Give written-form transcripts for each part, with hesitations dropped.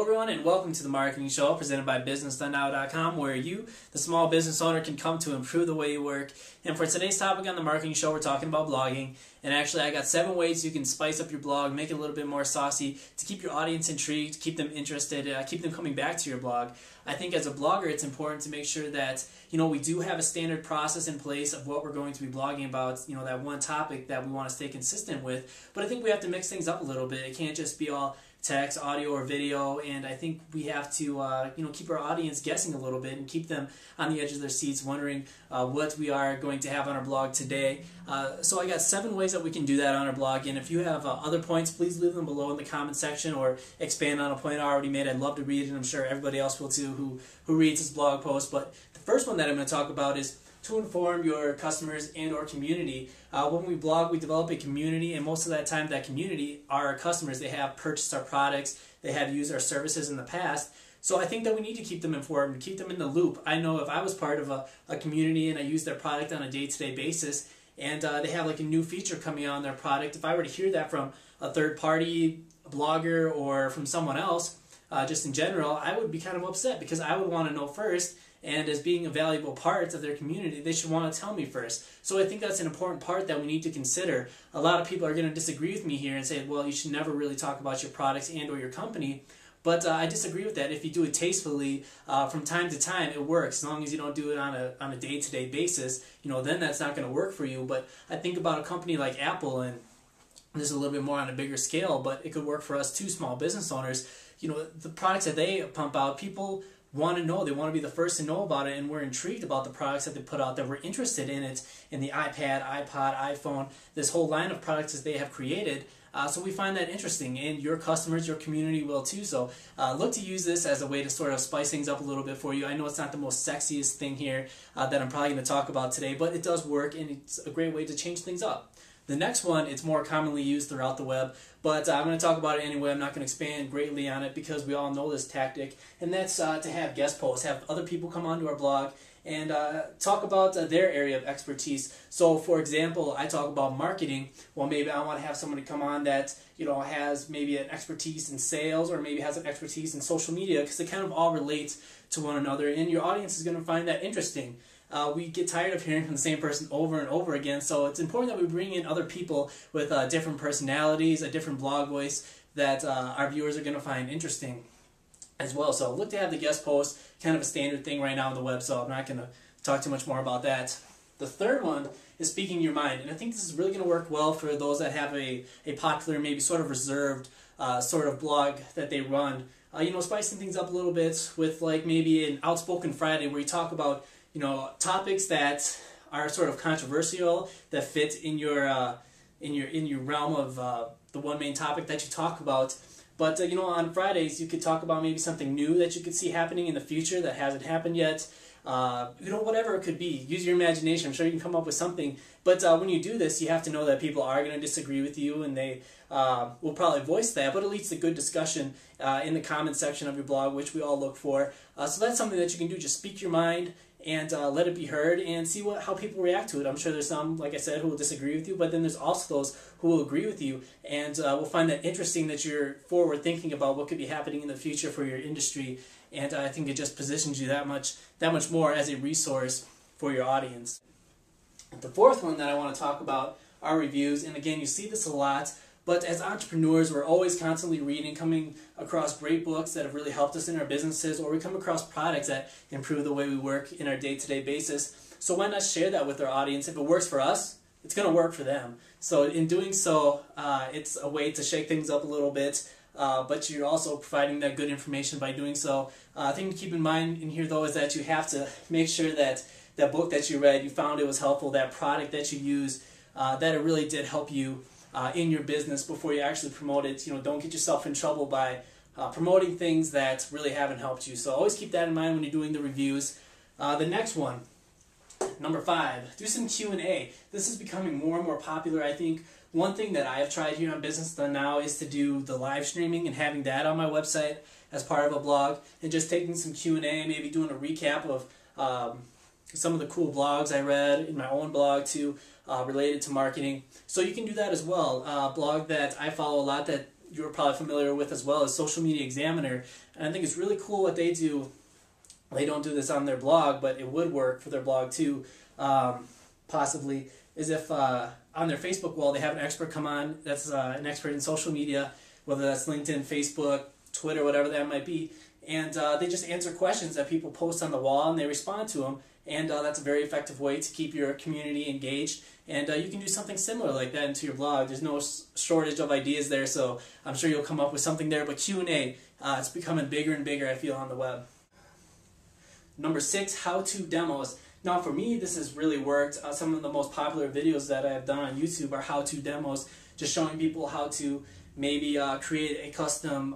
everyone, and welcome to the Marketing Show presented by BusinessDoneNow.com, where you, the small business owner, can come to improve the way you work. And for today's topic on the Marketing Show, we're talking about blogging. And actually, I got 7 ways you can spice up your blog, make it a little bit more saucy, to keep your audience intrigued, keep them interested, keep them coming back to your blog. I think as a blogger, it's important to make sure that, we do have a standard process in place of what we're going to be blogging about, that one topic that we want to stay consistent with. But I think we have to mix things up a little bit. It can't just be all text, audio, or video, and I think we have to keep our audience guessing a little bit and keep them on the edge of their seats wondering what we are going to have on our blog today. So I got 7 ways that we can do that on our blog, and if you have other points, please leave them below in the comment section or expand on a point I already made. I'd love to read it, and I'm sure everybody else will too who reads this blog post. But the first one that I'm going to talk about is to inform your customers and or community. When we blog, we develop a community, and most of that time that community are our customers. They have purchased our products, they have used our services in the past. So I think that we need to keep them informed, keep them in the loop. I know if I was part of a community and I use their product on a day-to-day basis, and they have like a new feature coming on their product, if I were to hear that from a third-party blogger or from someone else, just in general, I would be kind of upset because I would want to know first. And as being a valuable part of their community, they should want to tell me first. So I think that's an important part that we need to consider. A lot of people are going to disagree with me here and say, well, you should never really talk about your products and or your company. But I disagree with that. If you do it tastefully, from time to time, it works. As long as you don't do it on a day-to-day basis, then that's not going to work for you. But I think about a company like Apple, and this is a little bit more on a bigger scale, but it could work for us too, small business owners. The products that they pump out, people want to know, they want to be the first to know about it, and we're intrigued about the products that they put out, that we're interested in it, in the iPad, iPod, iPhone, this whole line of products that they have created. So we find that interesting, and your customers, your community will too. So look to use this as a way to sort of spice things up a little bit for you. I know it's not the most sexiest thing here that I'm probably going to talk about today, but it does work, and it's a great way to change things up. The next one, it's more commonly used throughout the web, but I'm going to talk about it anyway. I'm not going to expand greatly on it because we all know this tactic, and that's to have guest posts, have other people come onto our blog and talk about their area of expertise. So, for example, I talk about marketing. Well, maybe I want to have somebody come on that has maybe an expertise in sales, or maybe has an expertise in social media, because they kind of all relate to one another, and your audience is going to find that interesting. We get tired of hearing from the same person over and over again, so it's important that we bring in other people with different personalities, a different blog voice that our viewers are going to find interesting as well. So look to have the guest post, kind of a standard thing right now on the web, so I'm not going to talk too much more about that. The third one is speaking your mind, and I think this is really going to work well for those that have a popular, maybe sort of reserved sort of blog that they run. Spicing things up a little bit with like maybe an Outspoken Friday where you talk about topics that are sort of controversial, that fit in your realm of the one main topic that you talk about. But on Fridays you could talk about maybe something new that you could see happening in the future that hasn't happened yet. Whatever it could be. Use your imagination. I'm sure you can come up with something. But when you do this, you have to know that people are going to disagree with you, and they will probably voice that. But it leads to good discussion in the comment section of your blog, which we all look for. So that's something that you can do. Just speak your mind and let it be heard, and see how people react to it. I'm sure there's some, like I said, who will disagree with you, but then there's also those who will agree with you, and will find that interesting that you're forward thinking about what could be happening in the future for your industry. And I think it just positions you that much more as a resource for your audience. The fourth one that I want to talk about are reviews, and again, you see this a lot. But as entrepreneurs, we're always constantly reading, coming across great books that have really helped us in our businesses, or we come across products that improve the way we work in our day-to-day basis. So why not share that with our audience? If it works for us, it's going to work for them. So in doing so, it's a way to shake things up a little bit, but you're also providing that good information by doing so. The thing to keep in mind in here, though, is that you have to make sure that that book that you read, you found it was helpful, that product that you use, that it really did help you in your business before you actually promote it. Don't get yourself in trouble by promoting things that really haven't helped you. So always keep that in mind when you're doing the reviews. The next one, number 5, do some Q&A. This is becoming more and more popular. I think one thing that I have tried here on Business Done Now is to do the live streaming and having that on my website as part of a blog, and just taking some Q&A, maybe doing a recap of some of the cool blogs I read in my own blog too, related to marketing. So you can do that as well. A blog that I follow a lot that you're probably familiar with as well, is Social Media Examiner. And I think it's really cool what they do. They don't do this on their blog, but it would work for their blog too, possibly, is if on their Facebook wall they have an expert come on that's an expert in social media, whether that's LinkedIn, Facebook, Twitter, whatever that might be, and they just answer questions that people post on the wall and they respond to them, and that's a very effective way to keep your community engaged, and you can do something similar like that into your blog. There's no shortage of ideas there, so I'm sure you'll come up with something there, but Q&A, it's becoming bigger and bigger, I feel, on the web. Number 6, how-to demos. Now for me, this has really worked. Some of the most popular videos that I've done on YouTube are how-to demos, just showing people how to maybe create a custom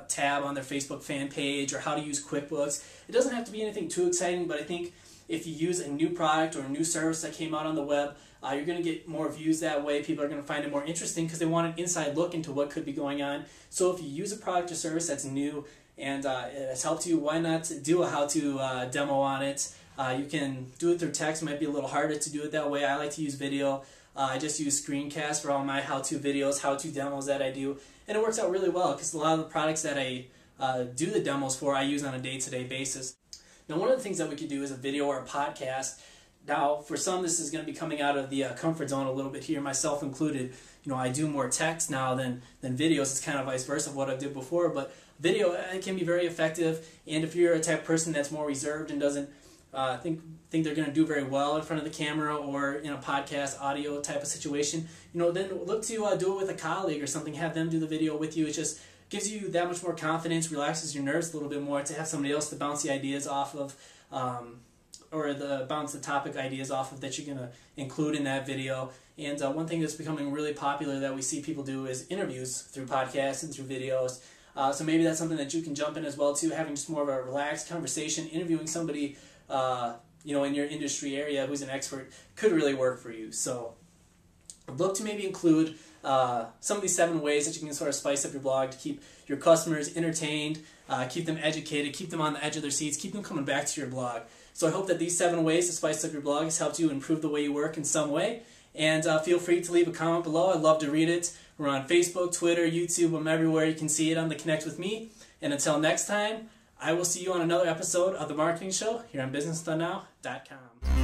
tab on their Facebook fan page, or how to use QuickBooks. It doesn't have to be anything too exciting, but I think if you use a new product or a new service that came out on the web, you're going to get more views that way. People are going to find it more interesting because they want an inside look into what could be going on. So if you use a product or service that's new and it has helped you, why not do a how-to demo on it? You can do it through text. It might be a little harder to do it that way. I like to use video. I just use screencasts for all my how-to videos, how-to demos that I do, and it works out really well because a lot of the products that I do the demos for, I use on a day-to-day basis. Now, one of the things that we could do is a video or a podcast. Now, for some, this is going to be coming out of the comfort zone a little bit here, myself included. You know, I do more text now than videos. It's kind of vice versa of what I did before, but video, it can be very effective, and if you're a type of person that's more reserved and doesn't think they're going to do very well in front of the camera or in a podcast audio type of situation, you know, then look to do it with a colleague or something. Have them do the video with you. It just gives you that much more confidence, relaxes your nerves a little bit more to have somebody else to bounce the ideas off of, or bounce the topic ideas off of that you're going to include in that video. And one thing that's becoming really popular that we see people do is interviews through podcasts and through videos. So maybe that's something that you can jump in as well too, having just more of a relaxed conversation, interviewing somebody you know, in your industry area who's an expert could really work for you. So look to maybe include some of these 7 ways that you can sort of spice up your blog to keep your customers entertained, keep them educated, keep them on the edge of their seats, keep them coming back to your blog. So I hope that these 7 ways to spice up your blog has helped you improve the way you work in some way. And feel free to leave a comment below. I'd love to read it. We're on Facebook, Twitter, YouTube. I'm everywhere. You can see it on the Connect With Me. And until next time, I will see you on another episode of The Marketing Show here on BusinessDoneNow.com.